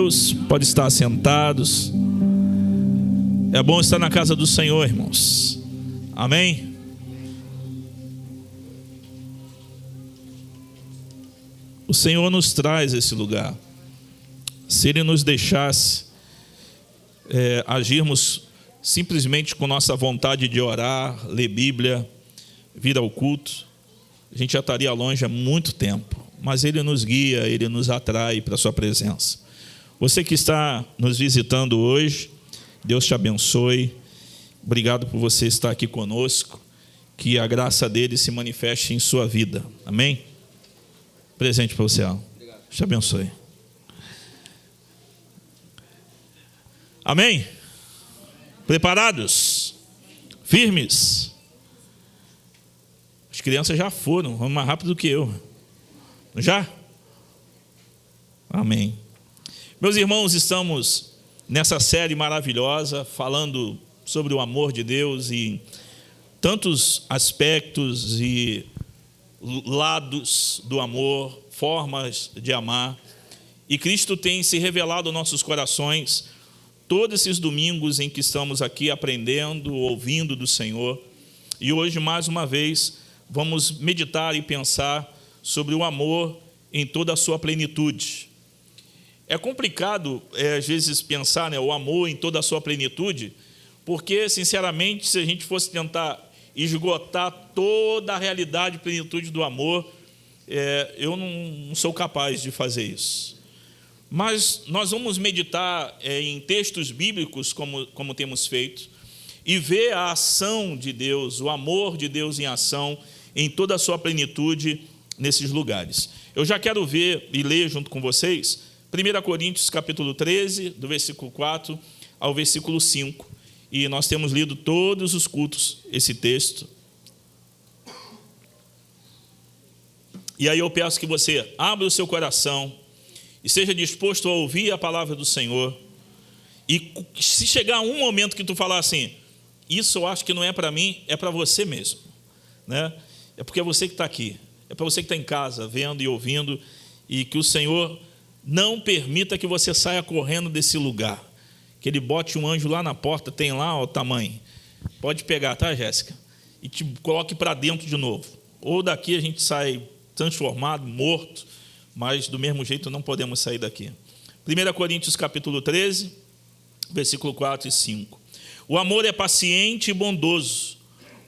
Deus, pode estar sentados. É bom estar na casa do Senhor, irmãos. Amém? O Senhor nos traz esse lugar. Se Ele nos deixasse agirmos simplesmente com nossa vontade de orar, ler Bíblia, vir ao culto, a gente já estaria longe há muito tempo. Mas Ele nos guia, Ele nos atrai para a sua presença. Você que está nos visitando hoje, Deus te abençoe. Obrigado por você estar aqui conosco. Que a graça dele se manifeste em sua vida. Amém? Presente para você, Alan. Deus te abençoe. Amém? Preparados? Firmes? As crianças já foram, vão mais rápido do que eu. Já? Amém. Meus irmãos, estamos nessa série maravilhosa, falando sobre o amor de Deus e tantos aspectos e lados do amor, formas de amar. E Cristo tem se revelado aos nossos corações todos esses domingos em que estamos aqui aprendendo, ouvindo do Senhor. E hoje, mais uma vez, vamos meditar e pensar sobre o amor em toda a sua plenitude. É complicado, às vezes, pensar, o amor em toda a sua plenitude, porque, sinceramente, se a gente fosse tentar esgotar toda a realidade e plenitude do amor, eu não sou capaz de fazer isso. Mas nós vamos meditar em textos bíblicos, como temos feito, e ver a ação de Deus, o amor de Deus em ação, em toda a sua plenitude nesses lugares. Eu já quero ver e ler junto com vocês 1 Coríntios capítulo 13, do versículo 4 ao versículo 5. E nós temos lido todos os cultos esse texto. E aí eu peço que você abra o seu coração e seja disposto a ouvir a palavra do Senhor. E se chegar um momento que tu falar assim, isso eu acho que não é para mim, é para você mesmo, né? É porque é você que está aqui, é para você que está em casa, vendo e ouvindo, e que o Senhor não permita que você saia correndo desse lugar, que Ele bote um anjo lá na porta, tem lá o tamanho, pode pegar, tá, Jéssica? E te coloque para dentro de novo. Ou daqui a gente sai transformado, morto, mas do mesmo jeito não podemos sair daqui. 1 Coríntios capítulo 13, versículo 4 e 5. O amor é paciente e bondoso.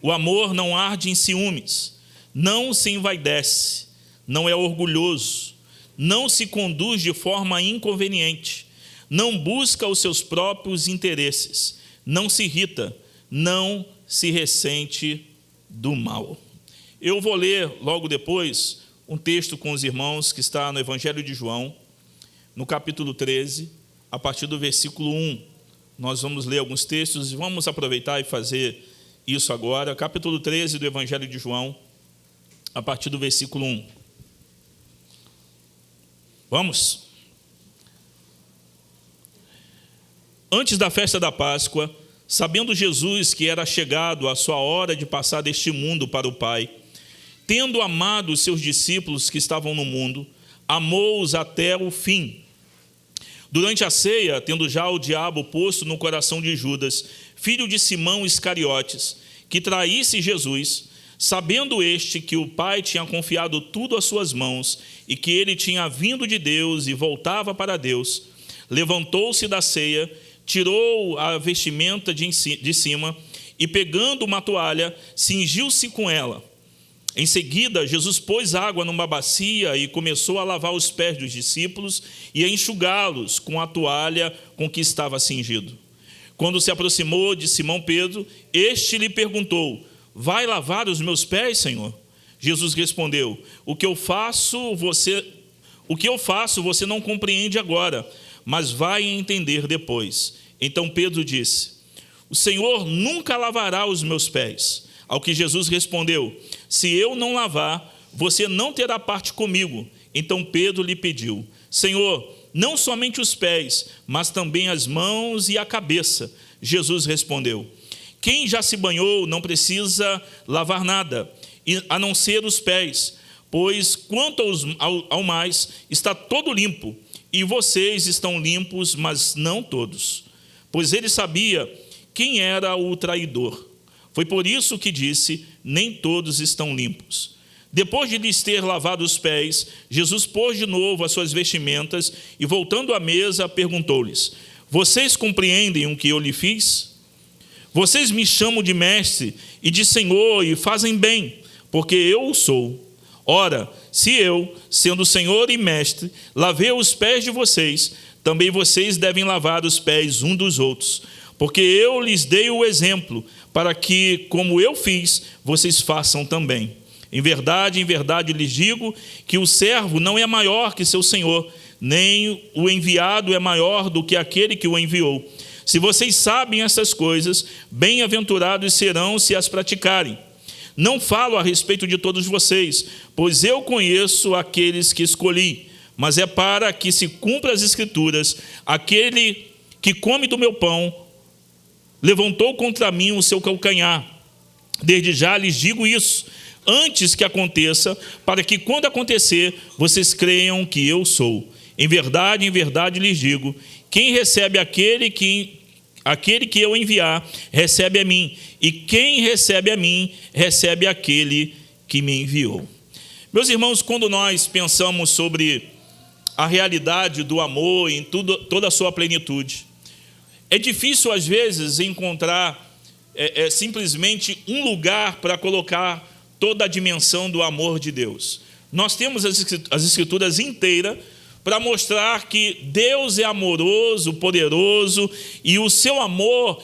O amor não arde em ciúmes, não se envaidece, não é orgulhoso, não se conduz de forma inconveniente, não busca os seus próprios interesses, não se irrita, não se ressente do mal. Eu vou ler logo depois um texto com os irmãos que está no Evangelho de João, no capítulo 13, a partir do versículo 1. Nós vamos ler alguns textos e vamos aproveitar e fazer isso agora. Capítulo 13 do Evangelho de João, a partir do versículo 1. Vamos? Antes da festa da Páscoa, sabendo Jesus que era chegado a sua hora de passar deste mundo para o Pai, tendo amado os seus discípulos que estavam no mundo, amou-os até o fim. Durante a ceia, tendo já o diabo posto no coração de Judas, filho de Simão Iscariotes, que traísse Jesus, sabendo este que o Pai tinha confiado tudo às suas mãos e que ele tinha vindo de Deus e voltava para Deus, levantou-se da ceia, tirou a vestimenta de cima e, pegando uma toalha, cingiu-se com ela. Em seguida, Jesus pôs água numa bacia e começou a lavar os pés dos discípulos e a enxugá-los com a toalha com que estava cingido. Quando se aproximou de Simão Pedro, este lhe perguntou: vai lavar os meus pés, Senhor? Jesus respondeu: o que eu faço você não compreende agora, mas vai entender depois. Então Pedro disse: o Senhor nunca lavará os meus pés. Ao que Jesus respondeu: se eu não lavar, você não terá parte comigo. Então Pedro lhe pediu: Senhor, não somente os pés, mas também as mãos e a cabeça. Jesus respondeu: quem já se banhou não precisa lavar nada, a não ser os pés, pois quanto ao mais, está todo limpo. e vocês estão limpos, mas não todos. Pois ele sabia quem era o traidor. Foi por isso que disse: nem todos estão limpos. Depois de lhes ter lavado os pés, Jesus pôs de novo as suas vestimentas e, voltando à mesa, perguntou-lhes: vocês compreendem o que eu lhe fiz? Vocês me chamam de mestre e de Senhor e fazem bem, porque eu o sou. Ora, se eu, sendo Senhor e mestre, lavei os pés de vocês, também vocês devem lavar os pés um dos outros, porque eu lhes dei o exemplo, para que, como eu fiz, vocês façam também. Em verdade lhes digo que o servo não é maior que seu senhor, nem o enviado é maior do que aquele que o enviou. Se vocês sabem essas coisas, bem-aventurados serão se as praticarem. Não falo a respeito de todos vocês, pois eu conheço aqueles que escolhi, mas é para que se cumpra as Escrituras: aquele que come do meu pão levantou contra mim o seu calcanhar. Desde já lhes digo isso, antes que aconteça, para que quando acontecer, vocês creiam que eu sou. Em verdade lhes digo: quem recebe aquele que eu enviar, recebe a mim, e quem recebe a mim, recebe aquele que me enviou. Meus irmãos, quando nós pensamos sobre a realidade do amor em toda a sua plenitude, é difícil às vezes encontrar simplesmente um lugar para colocar toda a dimensão do amor de Deus. Nós temos as Escrituras inteiras para mostrar que Deus é amoroso, poderoso, e o seu amor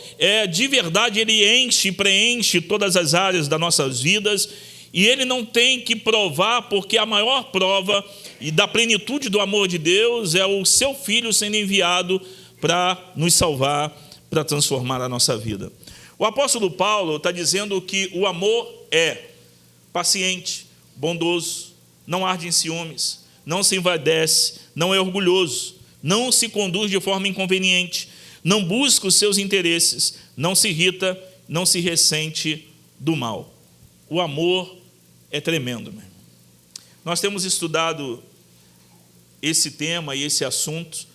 de verdade, ele enche e preenche todas as áreas das nossas vidas, e ele não tem que provar, porque a maior prova e da plenitude do amor de Deus é o seu Filho sendo enviado para nos salvar, para transformar a nossa vida. O apóstolo Paulo está dizendo que o amor é paciente, bondoso, não arde em ciúmes, não se envaidece, não é orgulhoso, não se conduz de forma inconveniente, não busca os seus interesses, não se irrita, não se ressente do mal. O amor é tremendo, meu irmão. Nós temos estudado esse tema e esse assunto,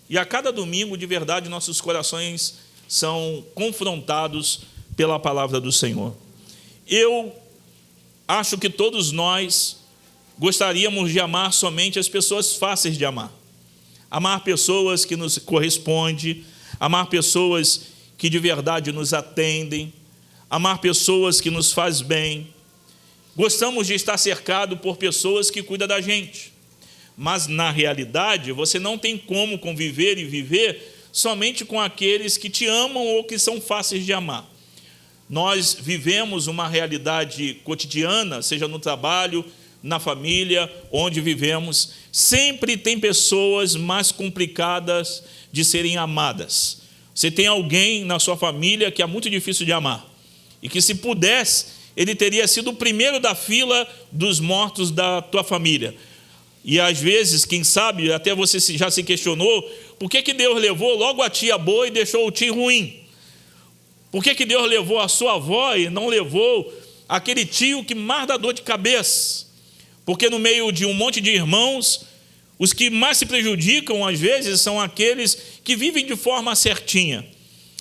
e a cada domingo, de verdade, nossos corações são confrontados pela palavra do Senhor. Eu acho que todos nós gostaríamos de amar somente as pessoas fáceis de amar. Amar pessoas que nos correspondem, amar pessoas que de verdade nos atendem, amar pessoas que nos faz bem. Gostamos de estar cercado por pessoas que cuidam da gente. Mas, na realidade, você não tem como conviver e viver somente com aqueles que te amam ou que são fáceis de amar. Nós vivemos uma realidade cotidiana, seja no trabalho, na família, onde vivemos, sempre tem pessoas mais complicadas de serem amadas. Você tem alguém na sua família que é muito difícil de amar, e que, se pudesse, ele teria sido o primeiro da fila dos mortos da tua família. E às vezes, quem sabe, até você já se questionou, por que Deus levou logo a tia boa e deixou o tio ruim? Por que Deus levou a sua avó e não levou aquele tio que mais dá dor de cabeça? Porque no meio de um monte de irmãos, os que mais se prejudicam, às vezes, são aqueles que vivem de forma certinha.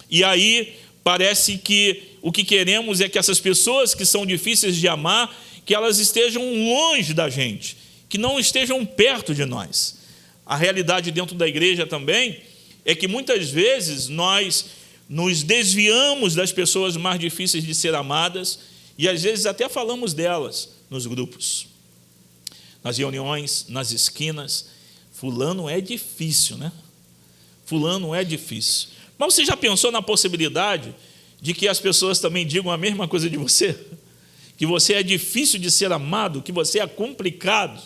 E aí, parece que o que queremos é que essas pessoas que são difíceis de amar, que elas estejam longe da gente, que não estejam perto de nós. A realidade dentro da igreja também é que muitas vezes nós nos desviamos das pessoas mais difíceis de ser amadas, e às vezes até falamos delas nos grupos, nas reuniões, nas esquinas. Fulano é difícil, né? Fulano é difícil. Mas você já pensou na possibilidade de que as pessoas também digam a mesma coisa de você? Que você é difícil de ser amado, que você é complicado?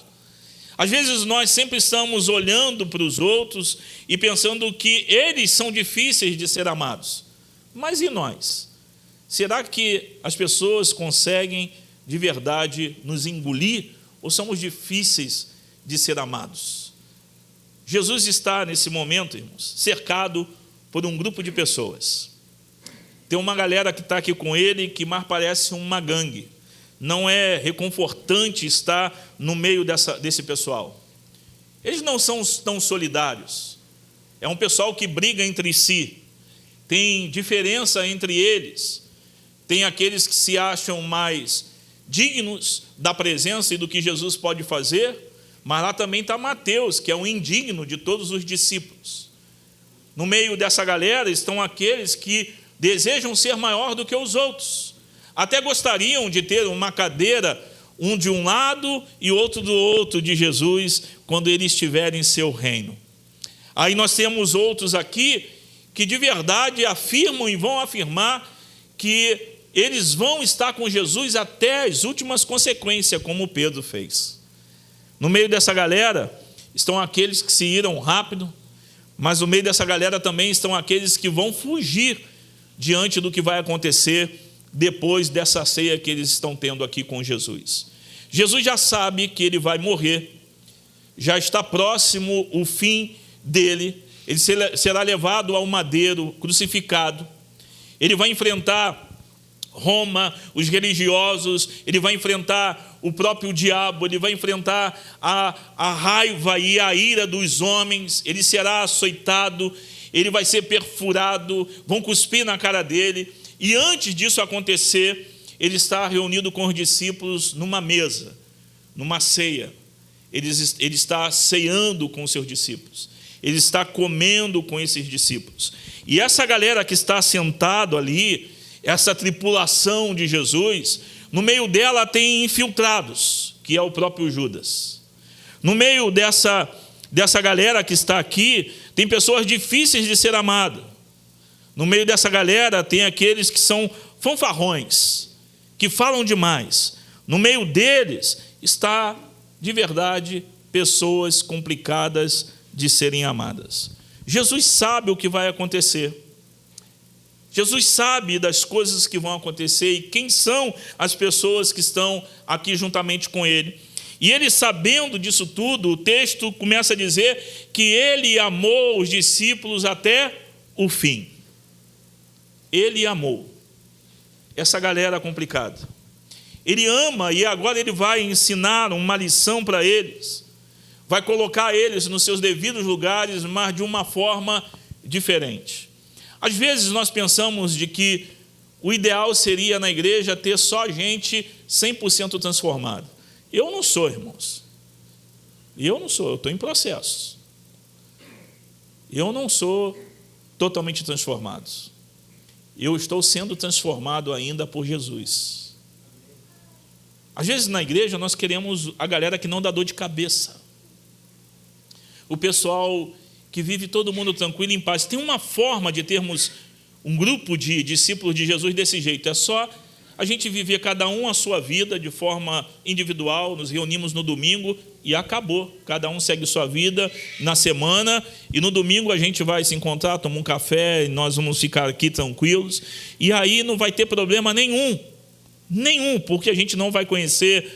Às vezes nós sempre estamos olhando para os outros e pensando que eles são difíceis de ser amados. Mas e nós? Será que as pessoas conseguem de verdade nos engolir, ou somos difíceis de ser amados? Jesus está nesse momento, irmãos, cercado por um grupo de pessoas. Tem uma galera que está aqui com ele que mais parece uma gangue. Não é reconfortante estar no meio desse pessoal. Eles não são tão solidários. É um pessoal que briga entre si. Tem diferença entre eles. Tem aqueles que se acham mais dignos da presença e do que Jesus pode fazer, mas lá também está Mateus, que é um indigno de todos os discípulos. No meio dessa galera estão aqueles que desejam ser maior do que os outros. Até gostariam de ter uma cadeira, um de um lado e outro do outro de Jesus, quando ele estiver em seu reino. Aí nós temos outros aqui que de verdade afirmam e vão afirmar que eles vão estar com Jesus até as últimas consequências, como Pedro fez. No meio dessa galera estão aqueles que se iram rápido, mas no meio dessa galera também estão aqueles que vão fugir diante do que vai acontecer depois dessa ceia que eles estão tendo aqui com Jesus. Jesus já sabe que ele vai morrer, já está próximo o fim dele, ele será levado ao madeiro, crucificado, ele vai enfrentar Roma, os religiosos, ele vai enfrentar o próprio diabo, ele vai enfrentar a raiva e a ira dos homens, ele será açoitado, ele vai ser perfurado, vão cuspir na cara dele, e antes disso acontecer, ele está reunido com os discípulos numa mesa, numa ceia, ele está ceando com os seus discípulos, ele está comendo com esses discípulos, e essa galera que está sentado ali, essa tripulação de Jesus, no meio dela tem infiltrados, que é o próprio Judas. No meio dessa galera que está aqui, tem pessoas difíceis de ser amadas. No meio dessa galera tem aqueles que são fanfarrões, que falam demais. No meio deles está, de verdade, pessoas complicadas de serem amadas. Jesus sabe o que vai acontecer. Jesus sabe das coisas que vão acontecer e quem são as pessoas que estão aqui juntamente com ele. E ele, sabendo disso tudo, o texto começa a dizer que ele amou os discípulos até o fim. Ele amou essa galera complicada. Ele ama e agora ele vai ensinar uma lição para eles. Vai colocar eles nos seus devidos lugares, mas de uma forma diferente. Às vezes nós pensamos de que o ideal seria na igreja ter só gente 100% transformada. Eu não sou, irmãos. Eu não sou, eu estou em processo. Eu não sou totalmente transformado. Eu estou sendo transformado ainda por Jesus. Às vezes na igreja nós queremos a galera que não dá dor de cabeça. O pessoal que vive todo mundo tranquilo e em paz. Tem uma forma de termos um grupo de discípulos de Jesus desse jeito. É só a gente viver cada um a sua vida de forma individual, nos reunimos no domingo e acabou. Cada um segue sua vida na semana e no domingo a gente vai se encontrar, tomar um café e nós vamos ficar aqui tranquilos. E aí não vai ter problema nenhum, porque a gente não vai conhecer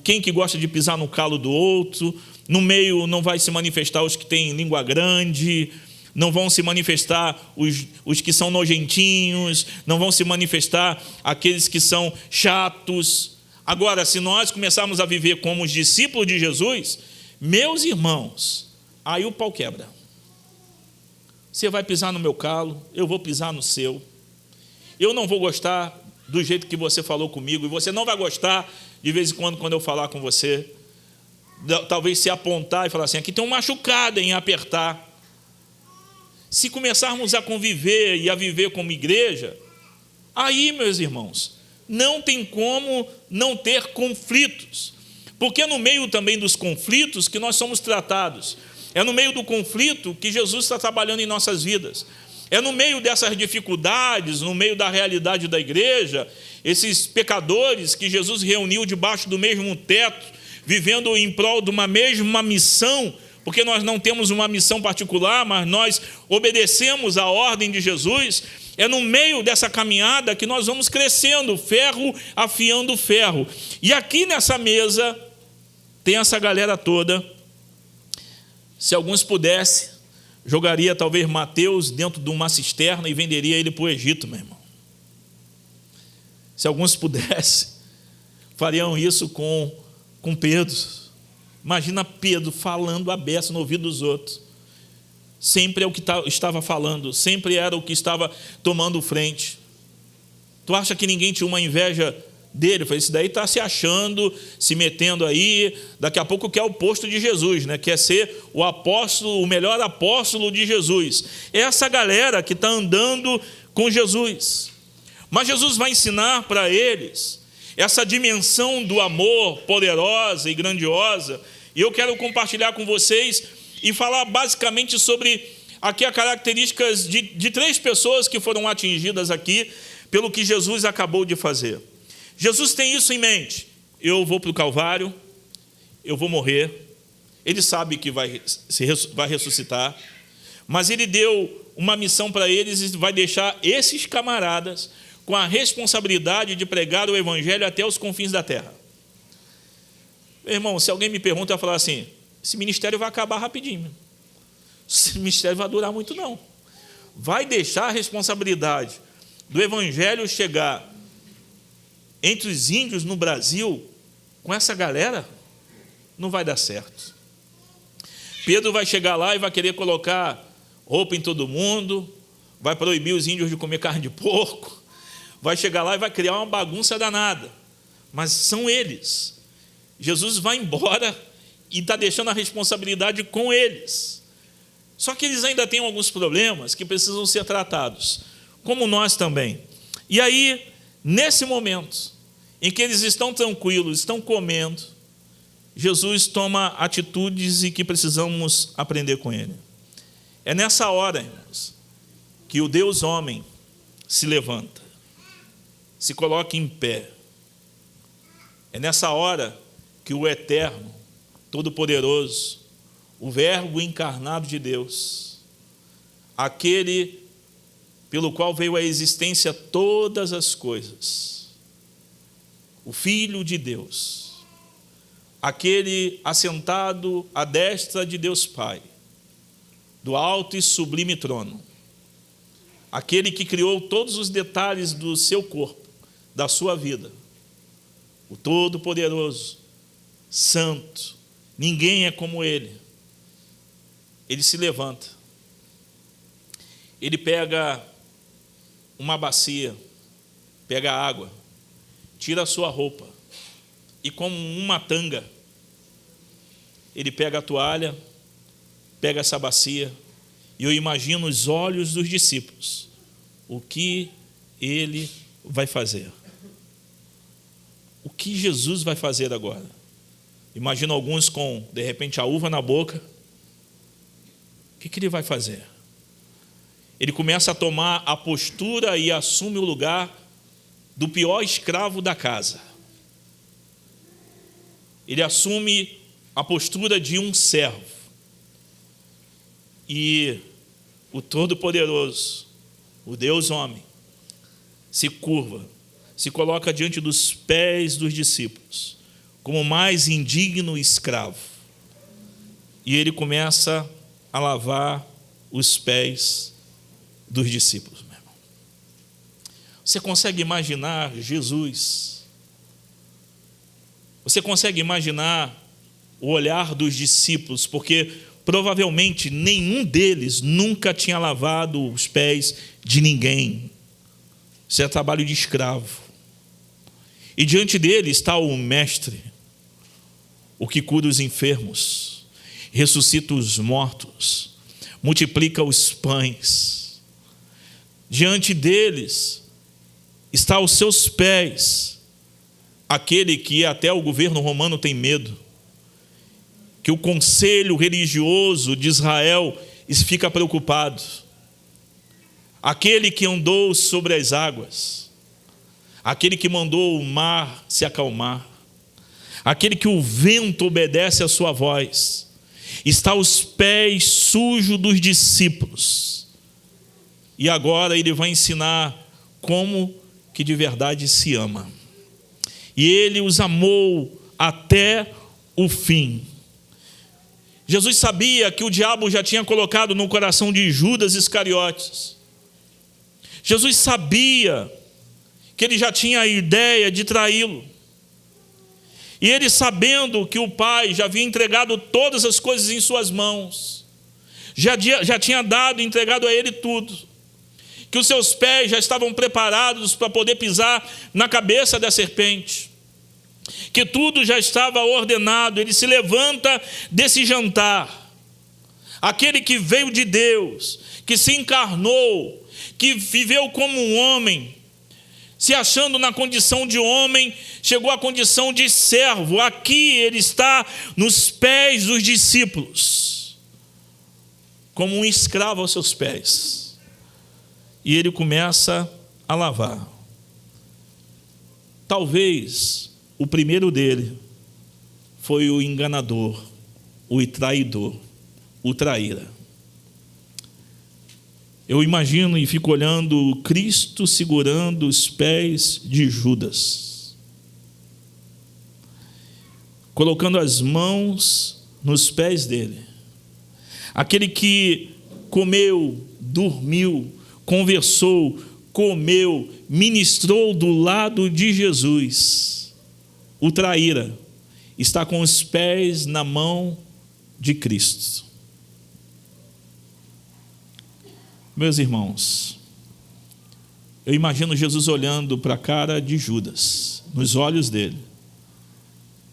quem que gosta de pisar no calo do outro. No meio não vai se manifestar os que têm língua grande, não vão se manifestar os que são nojentinhos, não vão se manifestar aqueles que são chatos. Agora, se nós começarmos a viver como os discípulos de Jesus, meus irmãos, aí o pau quebra. Você vai pisar no meu calo, eu vou pisar no seu. Eu não vou gostar do jeito que você falou comigo, e você não vai gostar de vez em quando eu falar com você. Talvez se apontar e falar assim, aqui tem um machucado em apertar. Se começarmos a conviver e a viver como igreja, aí, meus irmãos, não tem como não ter conflitos. Porque é no meio também dos conflitos que nós somos tratados. É no meio do conflito que Jesus está trabalhando em nossas vidas. É no meio dessas dificuldades, no meio da realidade da igreja, esses pecadores que Jesus reuniu debaixo do mesmo teto, vivendo em prol de uma mesma missão, porque nós não temos uma missão particular, mas nós obedecemos a ordem de Jesus. É no meio dessa caminhada que nós vamos crescendo, ferro afiando ferro. E aqui nessa mesa tem essa galera toda. Se alguns pudessem, jogaria talvez Mateus dentro de uma cisterna e venderia ele para o Egito, meu irmão. Se alguns pudessem, fariam isso com Pedro. Imagina Pedro falando a beça no ouvido dos outros. Sempre é o que estava falando, sempre era o que estava tomando frente. Tu acha que ninguém tinha uma inveja dele? Eu falei, esse daí está se achando, se metendo aí, daqui a pouco quer o posto de Jesus, né? Quer ser o apóstolo, o melhor apóstolo de Jesus. É essa galera que está andando com Jesus. Mas Jesus vai ensinar para eles essa dimensão do amor poderosa e grandiosa, e eu quero compartilhar com vocês e falar basicamente sobre aqui as características de 3 pessoas que foram atingidas aqui pelo que Jesus acabou de fazer. Jesus tem isso em mente. Eu vou para o Calvário, eu vou morrer, ele sabe que vai ressuscitar, mas ele deu uma missão para eles e vai deixar esses camaradas com a responsabilidade de pregar o evangelho até os confins da terra. Meu irmão, se alguém me pergunta, eu vou falar assim, esse ministério vai acabar rapidinho. Esse ministério vai durar muito, não. Vai deixar a responsabilidade do evangelho chegar entre os índios no Brasil, com essa galera, não vai dar certo. Pedro vai chegar lá e vai querer colocar roupa em todo mundo, vai proibir os índios de comer carne de porco, vai chegar lá e vai criar uma bagunça danada. Mas são eles. Jesus vai embora e está deixando a responsabilidade com eles. Só que eles ainda têm alguns problemas que precisam ser tratados, como nós também. E aí, nesse momento, em que eles estão tranquilos, estão comendo, Jesus toma atitudes e que precisamos aprender com ele. É nessa hora, irmãos, que o Deus homem se levanta, se coloca em pé. É nessa hora que o eterno, todo-poderoso, o verbo encarnado de Deus, aquele pelo qual veio à existência todas as coisas, o Filho de Deus, aquele assentado à destra de Deus Pai, do alto e sublime trono, aquele que criou todos os detalhes do seu corpo, da sua vida, o Todo-Poderoso, Santo, ninguém é como ele. Ele se levanta, ele pega uma bacia, pega água, tira a sua roupa e, como uma tanga, ele pega a toalha, pega essa bacia, e eu imagino os olhos dos discípulos, o que ele vai fazer. O que Jesus vai fazer agora? Imagino alguns com, de repente, a uva na boca. O que ele vai fazer? Ele começa a tomar a postura e assume o lugar do pior escravo da casa. Ele assume a postura de um servo. E o Todo-Poderoso, o Deus homem, se curva, se coloca diante dos pés dos discípulos, como o mais indigno escravo. E ele começa a lavar os pés dos discípulos, meu irmão. Você consegue imaginar Jesus? Você consegue imaginar o olhar dos discípulos? Porque provavelmente nenhum deles nunca tinha lavado os pés de ninguém. Isso é trabalho de escravo. E diante dele está o Mestre, o que cura os enfermos, ressuscita os mortos, multiplica os pães. Diante deles está aos seus pés aquele que até o governo romano tem medo, que o conselho religioso de Israel fica preocupado, aquele que andou sobre as águas, aquele que mandou o mar se acalmar, aquele que o vento obedece à sua voz, está aos pés sujos dos discípulos. E agora ele vai ensinar como que de verdade se ama. E ele os amou até o fim. Jesus sabia que o diabo já tinha colocado no coração de Judas Iscariotes. Jesus sabia que ele já tinha a ideia de traí-lo. E ele, sabendo que o pai já havia entregado todas as coisas em suas mãos, já tinha dado, entregado a ele tudo, que os seus pés já estavam preparados para poder pisar na cabeça da serpente, que tudo já estava ordenado, ele se levanta desse jantar, aquele que veio de Deus, que se encarnou, que viveu como um homem, se achando na condição de homem, chegou à condição de servo. Aqui ele está nos pés dos discípulos, como um escravo aos seus pés. E ele começa a lavar. Talvez o primeiro dele foi o enganador, o traidor, o traíra. Eu imagino e fico olhando Cristo segurando os pés de Judas, colocando as mãos nos pés dele, aquele que comeu, dormiu, conversou, comeu, ministrou do lado de Jesus. O traíra está com os pés na mão de Cristo. Meus irmãos, eu imagino Jesus olhando para a cara de Judas, nos olhos dele.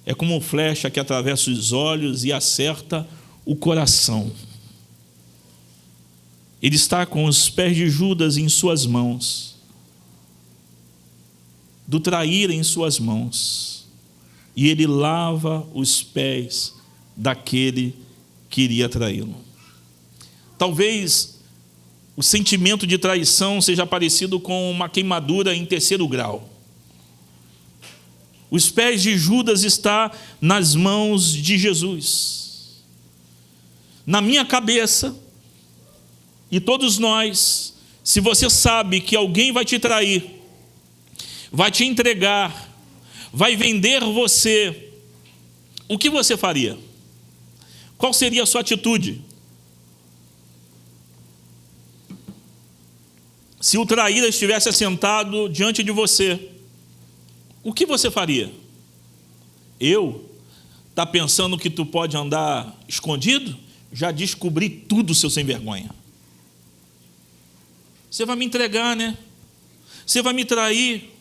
É como uma flecha que atravessa os olhos e acerta o coração. Ele está com os pés de Judas em suas mãos, do traíra em suas mãos, e ele lava os pés daquele que iria traí-lo. Talvez o sentimento de traição seja parecido com uma queimadura em 3º grau. Os pés de Judas estão nas mãos de Jesus. Na minha cabeça, e todos nós, se você sabe que alguém vai te trair, vai te entregar, vai vender você, o que você faria? Qual seria a sua atitude? Se o traíra estivesse assentado diante de você, o que você faria? Tá pensando que tu pode andar escondido? Já descobri tudo, seu sem vergonha. Você vai me entregar, né? Você vai me trair.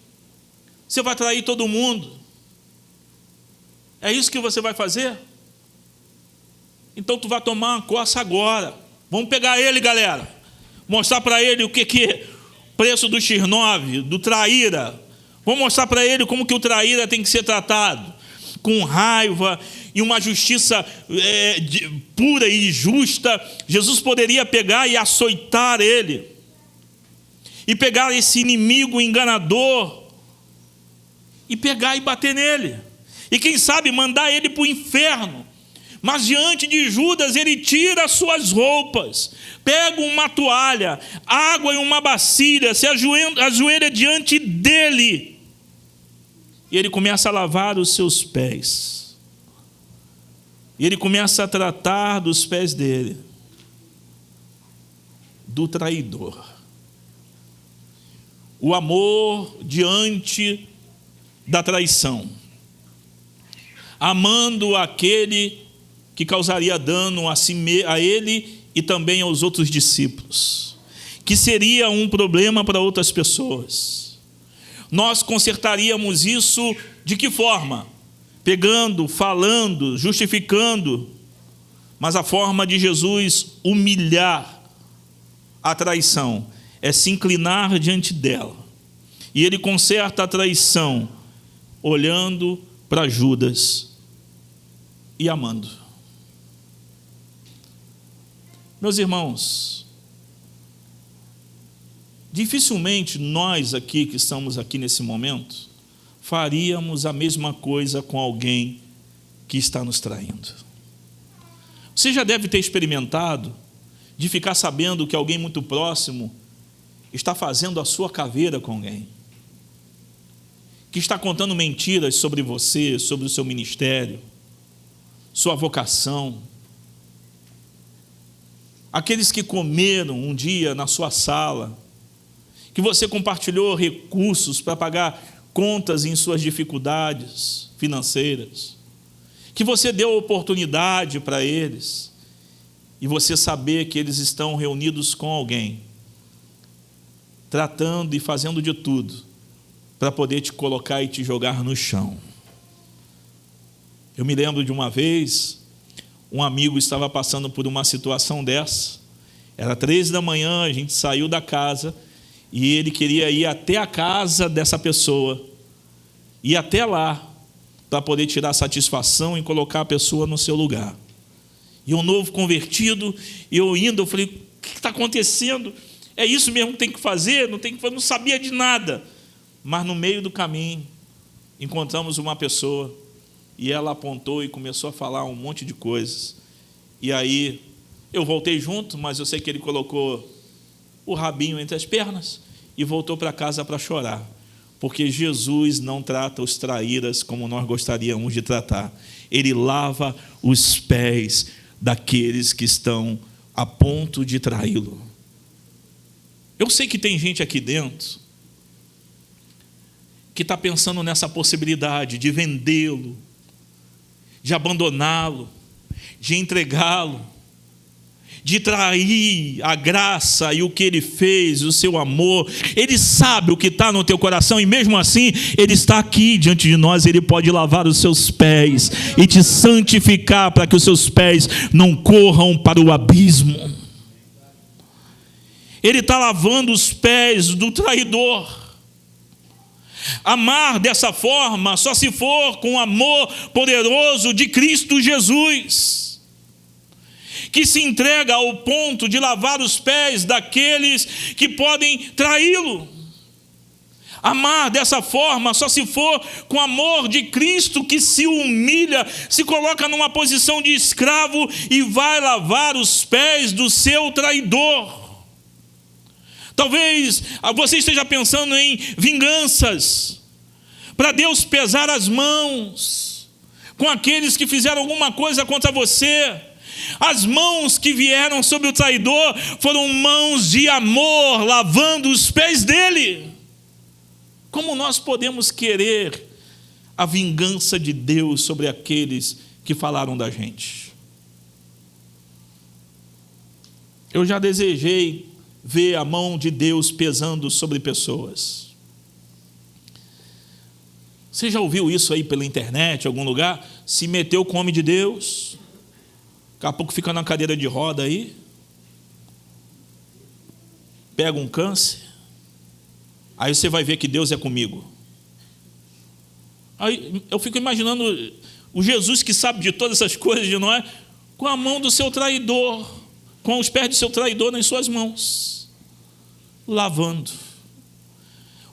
Você vai trair todo mundo. É isso que você vai fazer? Então tu vai tomar uma coça agora. Vamos pegar ele, galera. Mostrar para ele o que é preço do X9, do traíra. Vamos mostrar para ele como que o traíra tem que ser tratado, com raiva e uma justiça pura e justa. Jesus poderia pegar e açoitar ele, e pegar esse inimigo enganador, e pegar e bater nele, e quem sabe mandar ele para o inferno. Mas diante de Judas, ele tira as suas roupas, pega uma toalha, água e uma bacia, se ajoelha diante dele, e ele começa a lavar os seus pés, e ele começa a tratar dos pés dele, do traidor. O amor diante da traição, amando aquele que causaria dano a ele e também aos outros discípulos, que seria um problema para outras pessoas. Nós consertaríamos isso de que forma? Pegando, falando, justificando, mas a forma de Jesus humilhar a traição é se inclinar diante dela, e ele conserta a traição olhando para Judas e amando. Meus irmãos, dificilmente nós aqui que estamos aqui nesse momento faríamos a mesma coisa com alguém que está nos traindo. Você já deve ter experimentado de ficar sabendo que alguém muito próximo está fazendo a sua caveira com alguém, que está contando mentiras sobre você, sobre o seu ministério, sua vocação. Aqueles que comeram um dia na sua sala, que você compartilhou recursos para pagar contas em suas dificuldades financeiras, que você deu oportunidade para eles, e você saber que eles estão reunidos com alguém, tratando e fazendo de tudo para poder te colocar e te jogar no chão. Eu me lembro de uma vez, um amigo estava passando por uma situação dessa. Era 3 da manhã, a gente saiu da casa e ele queria ir até a casa dessa pessoa, ir até lá para poder tirar satisfação e colocar a pessoa no seu lugar. E um novo convertido, eu indo, eu falei: o que está acontecendo? É isso mesmo que tem que fazer? Eu não sabia de nada. Mas no meio do caminho, encontramos uma pessoa, e ela apontou e começou a falar um monte de coisas. E aí, eu voltei junto, mas eu sei que ele colocou o rabinho entre as pernas e voltou para casa para chorar. Porque Jesus não trata os traíras como nós gostaríamos de tratar. Ele lava os pés daqueles que estão a ponto de traí-lo. Eu sei que tem gente aqui dentro que está pensando nessa possibilidade de vendê-lo, de abandoná-lo, de entregá-lo, de trair a graça e o que ele fez, o seu amor. Ele sabe o que está no teu coração, e mesmo assim ele está aqui diante de nós. Ele pode lavar os seus pés e te santificar para que os seus pés não corram para o abismo. Ele está lavando os pés do traidor. Amar dessa forma só se for com o amor poderoso de Cristo Jesus, que se entrega ao ponto de lavar os pés daqueles que podem traí-lo. Amar dessa forma só se for com o amor de Cristo, que se humilha, se coloca numa posição de escravo e vai lavar os pés do seu traidor. Talvez você esteja pensando em vinganças, para Deus pesar as mãos com aqueles que fizeram alguma coisa contra você. As mãos que vieram sobre o traidor foram mãos de amor, lavando os pés dele. Como nós podemos querer a vingança de Deus sobre aqueles que falaram da gente? Eu já desejei ver a mão de Deus pesando sobre pessoas. Você já ouviu isso aí pela internet, em algum lugar? Se meteu com o homem de Deus, daqui a pouco fica na cadeira de roda aí, pega um câncer, aí você vai ver que Deus é comigo. Aí eu fico imaginando o Jesus que sabe de todas essas coisas de nós, com a mão do seu traidor, com os pés do seu traidor nas suas mãos, lavando.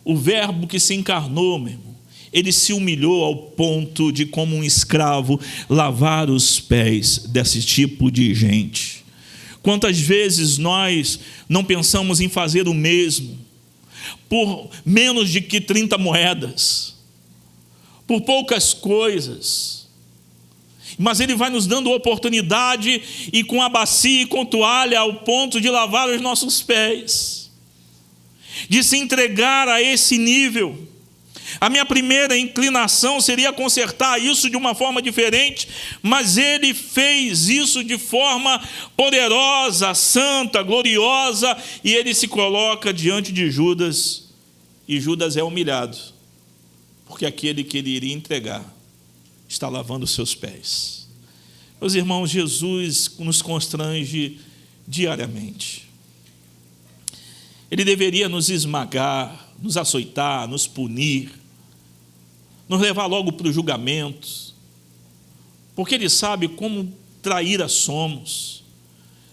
O verbo que se encarnou, meu irmão, ele se humilhou ao ponto de, como um escravo, lavar os pés desse tipo de gente. Quantas vezes nós não pensamos em fazer o mesmo por menos de que 30 moedas, por poucas coisas, mas ele vai nos dando oportunidade, e com a bacia e com toalha, ao ponto de lavar os nossos pés, de se entregar a esse nível. A minha primeira inclinação seria consertar isso de uma forma diferente, mas ele fez isso de forma poderosa, santa, gloriosa, e ele se coloca diante de Judas, e Judas é humilhado, porque aquele que ele iria entregar está lavando os seus pés. Meus irmãos, Jesus nos constrange diariamente. Ele deveria nos esmagar, nos açoitar, nos punir, nos levar logo para o julgamento, porque ele sabe como traíra somos,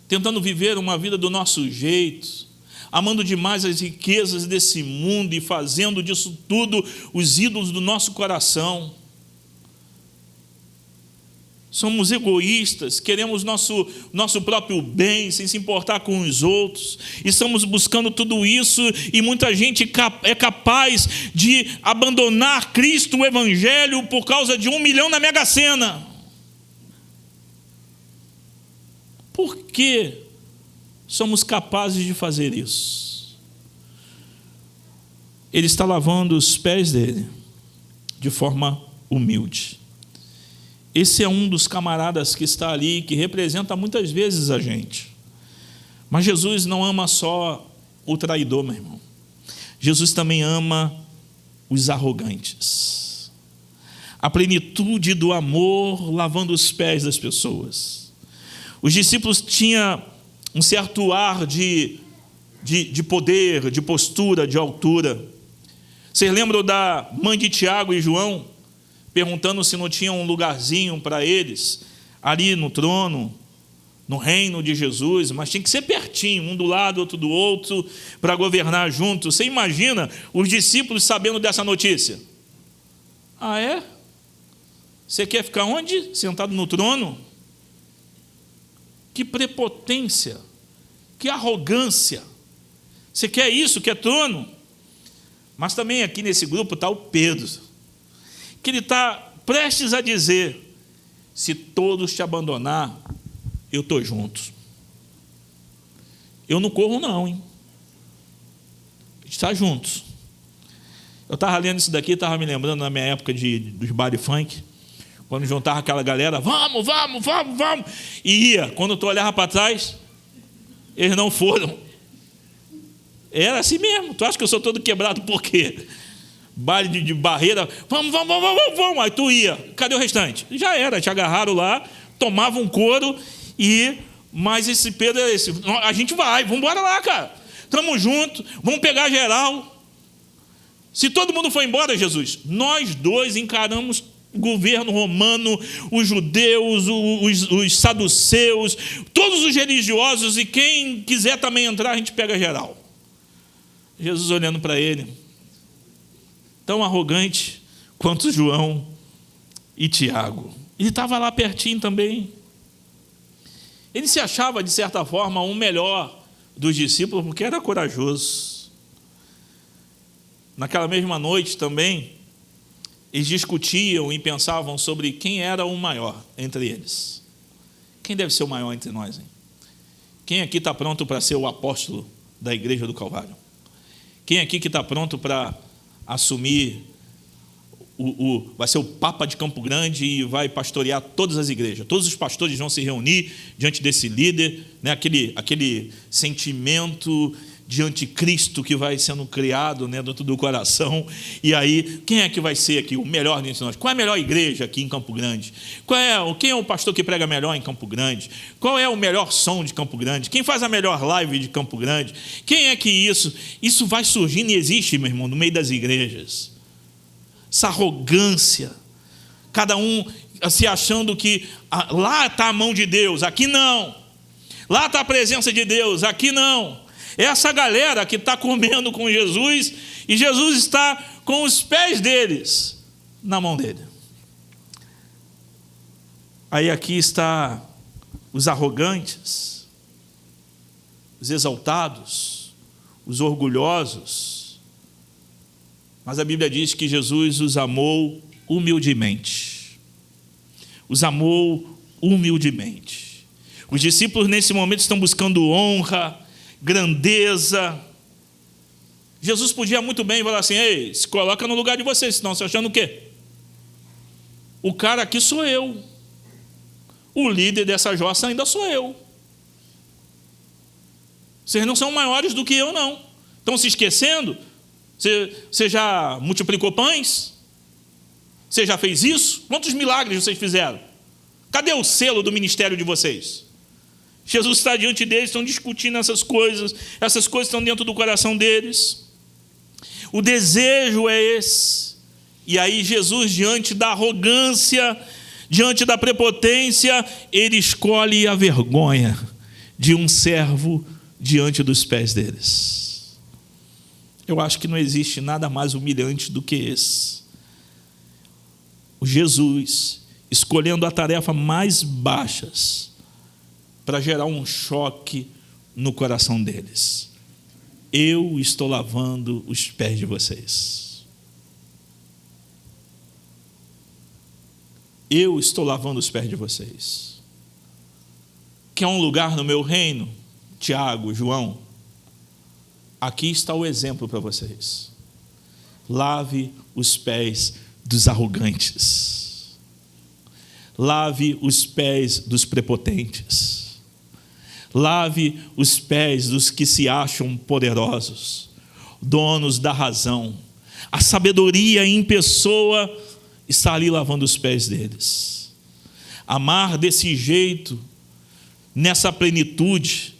tentando viver uma vida do nosso jeito, amando demais as riquezas desse mundo e fazendo disso tudo os ídolos do nosso coração. Somos egoístas, queremos nosso próprio bem, sem se importar com os outros. Estamos buscando tudo isso, e muita gente é capaz de abandonar Cristo, o Evangelho, por causa de 1 milhão na Mega Sena. Por que somos capazes de fazer isso? ele está lavando os pés dele de forma humilde. Esse é um dos camaradas que está ali, que representa muitas vezes a gente. Mas Jesus não ama só o traidor, meu irmão. Jesus também ama os arrogantes. A plenitude do amor lavando os pés das pessoas. Os discípulos tinham um certo ar de poder, de postura, de altura. Vocês lembram da mãe de Tiago e João, perguntando se não tinha um lugarzinho para eles, ali no trono, no reino de Jesus, mas tinha que ser pertinho, um do lado, outro do outro, para governar juntos. Você imagina os discípulos sabendo dessa notícia? Ah, é? Você quer ficar onde? Sentado no trono? Que prepotência, que arrogância. Você quer isso, quer trono? Mas também aqui nesse grupo está o Pedro, que ele está prestes a dizer: se todos te abandonar, eu estou junto. Eu não corro não, hein? A gente está juntos. Eu estava lendo isso daqui, estava me lembrando na minha época dos baile funk, quando juntava aquela galera, vamos, e ia. Quando tu olhava para trás, eles não foram. Era assim mesmo. Tu acha que eu sou todo quebrado por quê? Baile de barreira, vamos. Aí tu ia. Cadê o restante? Já era, te agarraram lá, tomavam um couro mas esse Pedro é esse. A gente vai, vamos embora lá, cara. Estamos juntos, vamos pegar geral. Se todo mundo for embora, Jesus, nós dois encaramos o governo romano, os judeus, os saduceus, todos os religiosos, e quem quiser também entrar, a gente pega geral. Jesus olhando para ele, tão arrogante quanto João e Tiago. Ele estava lá pertinho também. Ele se achava, de certa forma, um melhor dos discípulos, porque era corajoso. Naquela mesma noite também, eles discutiam e pensavam sobre quem era o maior entre eles. Quem deve ser o maior entre nós, hein? Quem aqui está pronto para ser o apóstolo da igreja do Calvário? Quem aqui que está pronto para assumir, vai ser o Papa de Campo Grande e vai pastorear todas as igrejas? Todos os pastores vão se reunir diante desse líder, né? Aquele sentimento de anticristo que vai sendo criado, né, dentro do coração. E aí, quem é que vai ser aqui o melhor dentre nós? Qual é a melhor igreja aqui em Campo Grande? Quem é o pastor que prega melhor em Campo Grande? Qual é o melhor som de Campo Grande? Quem faz a melhor live de Campo Grande? Quem é que isso vai surgindo e existe, meu irmão, no meio das igrejas. Essa arrogância, cada um se achando que lá está a mão de Deus, aqui não. Lá está a presença de Deus, aqui não. Essa galera que está comendo com Jesus, e Jesus está com os pés deles na mão dele. Aí aqui está os arrogantes, os exaltados, os orgulhosos. Mas a Bíblia diz que Jesus os amou humildemente. Os amou humildemente. Os discípulos nesse momento estão buscando honra, grandeza. Jesus podia muito bem falar assim: ei, se coloca no lugar de vocês, senão você achando o quê? O cara aqui sou eu. O líder dessa jossa ainda sou eu. Vocês não são maiores do que eu, não. Estão se esquecendo? Você já multiplicou pães? Você já fez isso? Quantos milagres vocês fizeram? Cadê o selo do ministério de vocês? Jesus está diante deles, estão discutindo essas coisas estão dentro do coração deles. O desejo é esse. E aí Jesus, diante da arrogância, diante da prepotência, ele escolhe a vergonha de um servo diante dos pés deles. Eu acho que não existe nada mais humilhante do que esse. O Jesus escolhendo a tarefa mais baixas para gerar um choque no coração deles. Eu estou lavando os pés de vocês. Eu estou lavando os pés de vocês. Quer um lugar no meu reino? Tiago, João, aqui está o exemplo para vocês. lave os pés dos arrogantes. Lave os pés dos prepotentes. Lave os pés dos que se acham poderosos, donos da razão. A sabedoria em pessoa está ali lavando os pés deles. Amar desse jeito, nessa plenitude,